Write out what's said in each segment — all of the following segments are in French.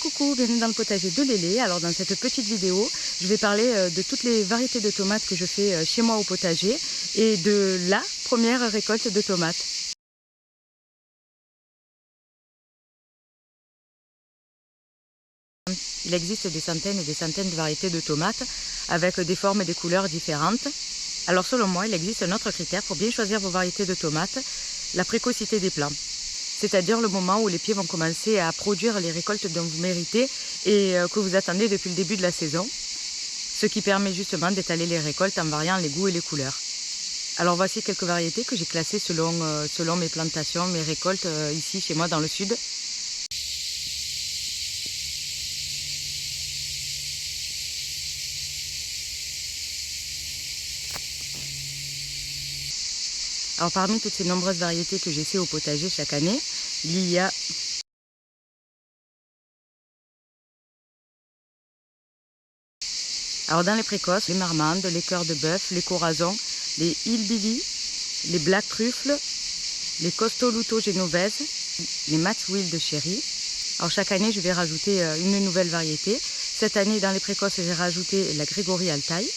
coucou, bienvenue dans le potager de Lélé. Alors dans cette petite vidéo, je vais parler de toutes les variétés de tomates que je fais chez moi au potager et de la première récolte de tomates. Il existe des centaines et des centaines de variétés de tomates avec des formes et des couleurs différentes. Alors selon moi, il existe un autre critère pour bien choisir vos variétés de tomates, la précocité des plants. C'est-à-dire le moment où les pieds vont commencer à produire les récoltes dont vous méritez et que vous attendez depuis le début de la saison, ce qui permet justement d'étaler les récoltes en variant les goûts et les couleurs. Alors voici quelques variétés que j'ai classées selon mes plantations, mes récoltes ici chez moi dans le sud. Alors parmi toutes ces nombreuses variétés que j'essaie au potager chaque année, il y a dans les précoces, les marmandes, les cœurs de bœuf, les corazons, les hillbilly, les black truffles, les costoluto genovese, les Maxwell de chéri. Alors chaque année je vais rajouter une nouvelle variété. Cette année dans les précoces j'ai rajouté la Gregory Altai.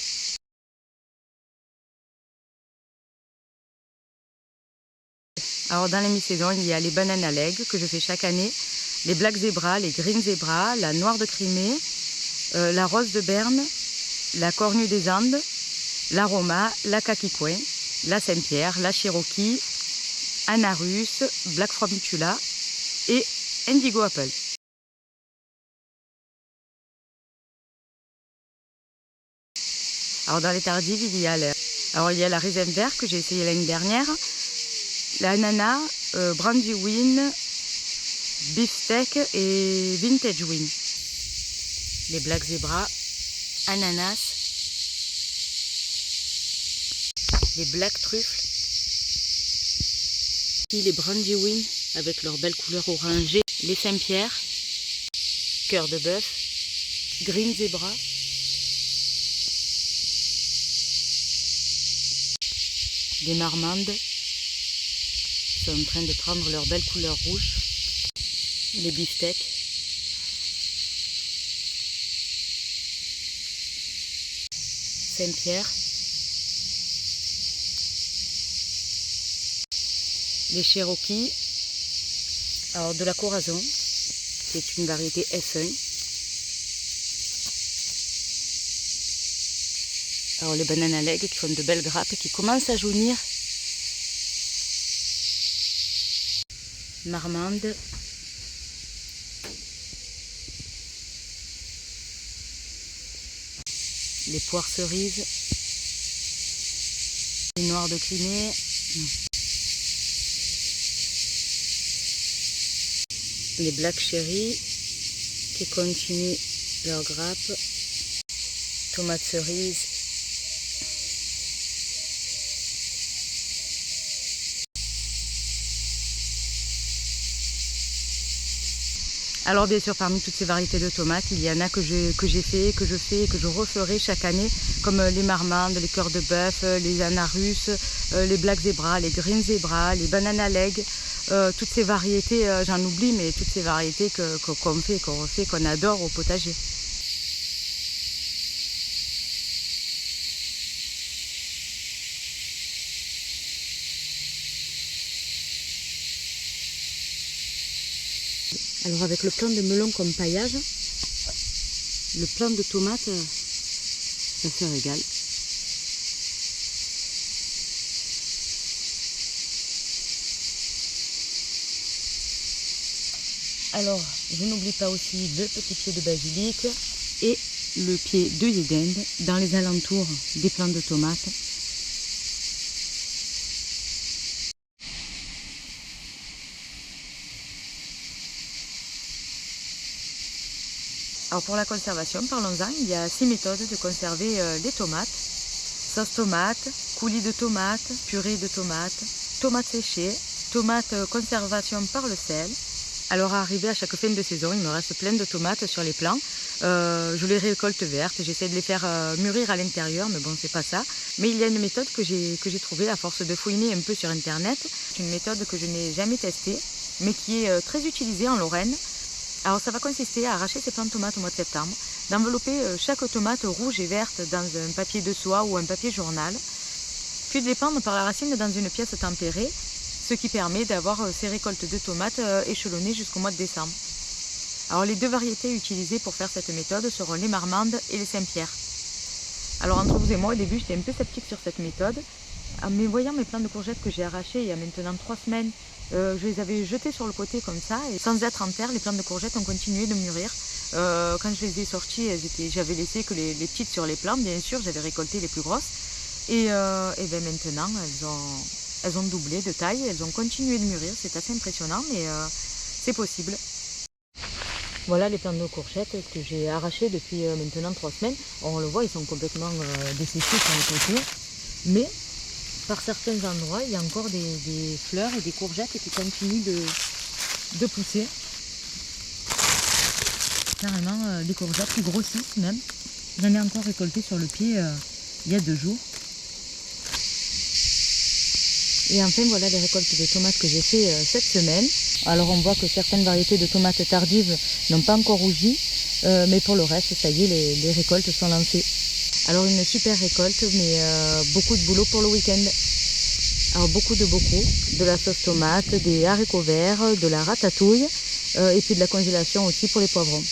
Alors dans les mi-saisons, il y a les Banana Leg que je fais chaque année, les Black Zebra, les Green Zebra, la Noire de Crimée, la Rose de Berne, la Cornue des Andes, la Roma, la Caquicoin, la Saint-Pierre, la Cherokee, Anarus, Black Frontula et Indigo Apple. Alors dans les tardives, il y a la raisin vert que j'ai essayé l'année dernière, l'ananas, Brandywine, Beefsteak et Vintage Win. Les Black Zebra, ananas, les Black Truffles, puis les Brandywine avec leurs belles couleurs orangées, les Saint-Pierre, cœur de bœuf, Green Zebra, des marmandes qui sont en train de prendre leur belle couleur rouge, les beefsteaks, Saint-Pierre, les Cherokee, alors de la Corazon, qui est une variété S1, alors les Banana Leg qui font de belles grappes et qui commencent à jaunir, marmande, les poires cerises, les Noirs de Crimée, les Black Cherry qui continuent leur grappe, tomates cerises, alors bien sûr parmi toutes ces variétés de tomates, il y en a que j'ai fait, que je fais et que je referai chaque année, comme les marmandes, les cœurs de bœuf, les anarus, les black zebra, les green zebra, les banana leg, toutes ces variétés, j'en oublie, mais toutes ces variétés qu'on fait, qu'on refait, qu'on adore au potager. Alors avec le plant de melon comme paillage, le plant de tomates, ça se régale. Alors je n'oublie pas aussi le petit pied de basilic et le pied d'œillet d'Inde dans les alentours des plants de tomates. Alors pour la conservation, parlons-en, il y a 6 méthodes de conserver les tomates. Sauce tomate, coulis de tomates, purée de tomates, tomates séchées, tomates conservation par le sel. Alors arrivé à chaque fin de saison, il me reste plein de tomates sur les plants. Je les récolte vertes, j'essaie de les faire mûrir à l'intérieur, mais bon c'est pas ça. Mais il y a une méthode que j'ai trouvée à force de fouiner un peu sur internet. C'est une méthode que je n'ai jamais testée, mais qui est très utilisée en Lorraine. Alors ça va consister à arracher ces plants de tomates au mois de septembre, d'envelopper chaque tomate rouge et verte dans un papier de soie ou un papier journal, puis de les pendre par la racine dans une pièce tempérée, ce qui permet d'avoir ces récoltes de tomates échelonnées jusqu'au mois de décembre. Alors les deux variétés utilisées pour faire cette méthode seront les marmandes et les Saint-Pierre. Alors entre vous et moi, au début j'étais un peu sceptique sur cette méthode, mais voyant mes plants de courgettes que j'ai arrachés il y a maintenant 3 semaines, je les avais jetés sur le côté comme ça, et sans être en terre, les plants de courgettes ont continué de mûrir. Quand je les ai sortis, j'avais laissé que les petites sur les plants, bien sûr, j'avais récolté les plus grosses. Et ben maintenant, elles ont doublé de taille, elles ont continué de mûrir, c'est assez impressionnant, mais c'est possible. Voilà les plants de courgettes que j'ai arrachés depuis maintenant 3 semaines. On le voit, ils sont complètement desséchés sur le côté, mais par certains endroits, il y a encore des fleurs et des courgettes qui continuent de pousser. Carrément des courgettes qui grossissent même. J'en ai encore récolté sur le pied il y a 2 jours. Et enfin voilà les récoltes de tomates que j'ai fait cette semaine. Alors on voit que certaines variétés de tomates tardives n'ont pas encore rougi, mais pour le reste, ça y est, les récoltes sont lancées. Alors une super récolte, mais beaucoup de boulot pour le week-end. Alors beaucoup de la sauce tomate, des haricots verts, de la ratatouille, et puis de la congélation aussi pour les poivrons.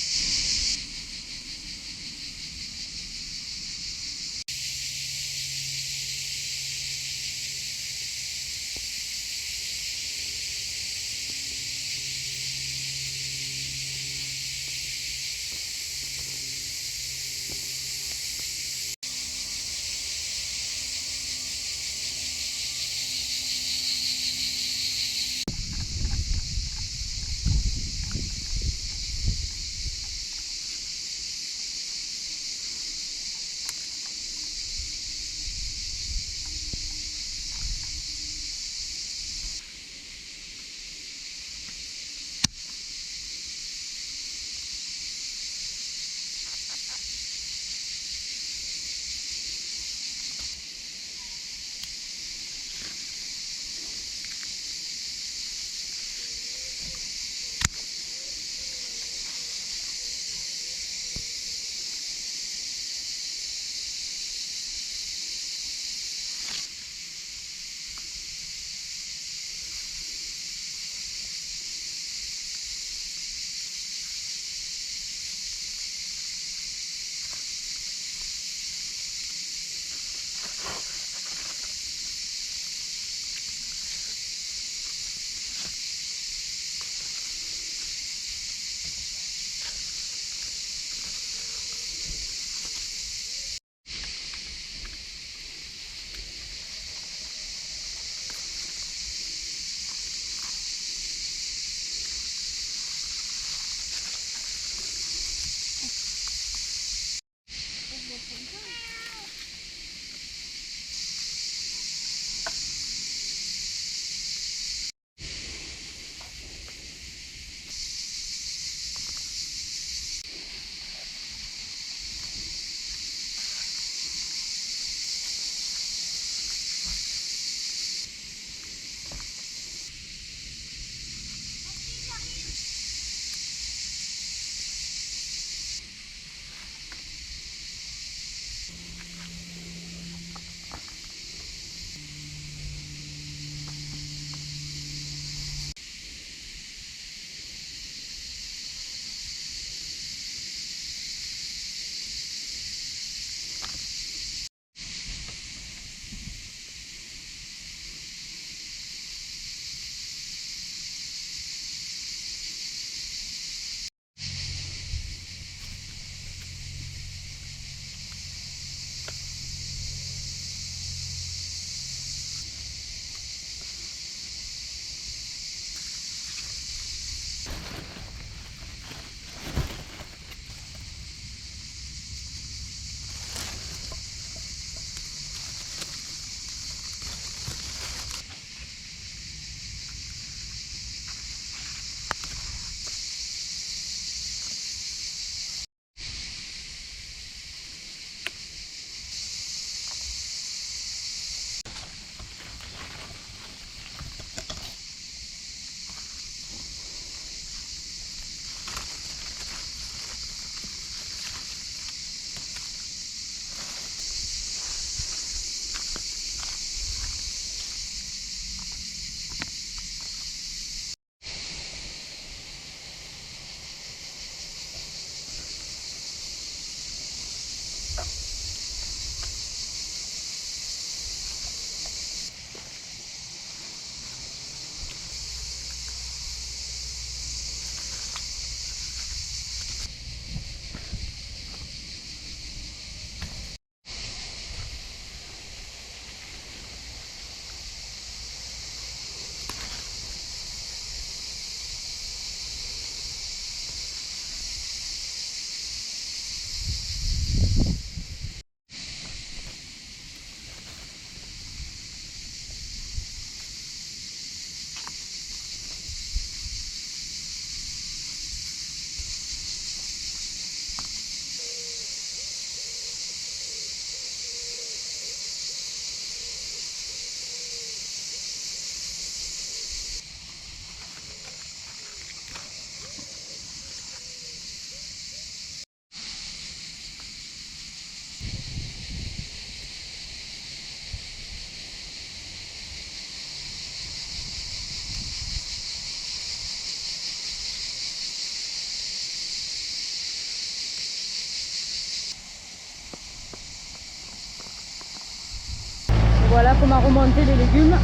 voilà comment remonter les légumes.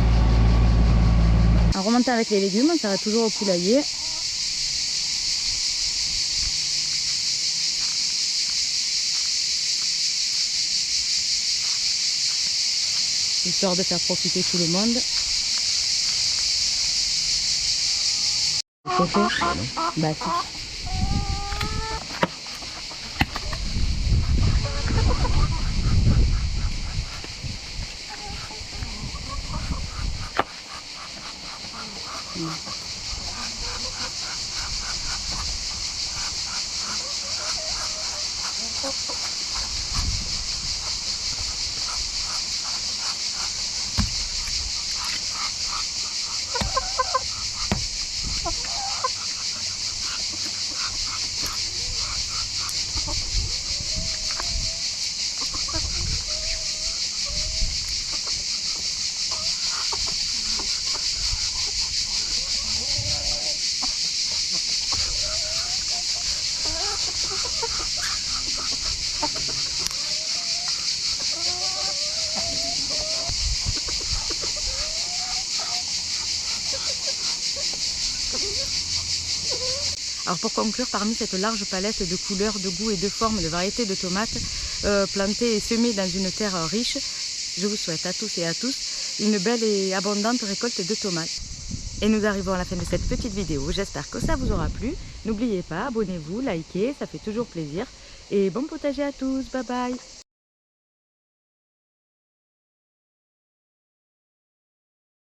En remontant avec les légumes, on s'arrête toujours au poulailler. Histoire de faire profiter tout le monde. C'est fait? Bah si. Alors pour conclure, parmi cette large palette de couleurs, de goûts et de formes, de variétés de tomates plantées et semées dans une terre riche, je vous souhaite à tous et à tous une belle et abondante récolte de tomates. Et nous arrivons à la fin de cette petite vidéo. J'espère que ça vous aura plu. N'oubliez pas, abonnez-vous, likez, ça fait toujours plaisir. Et bon potager à tous, bye bye!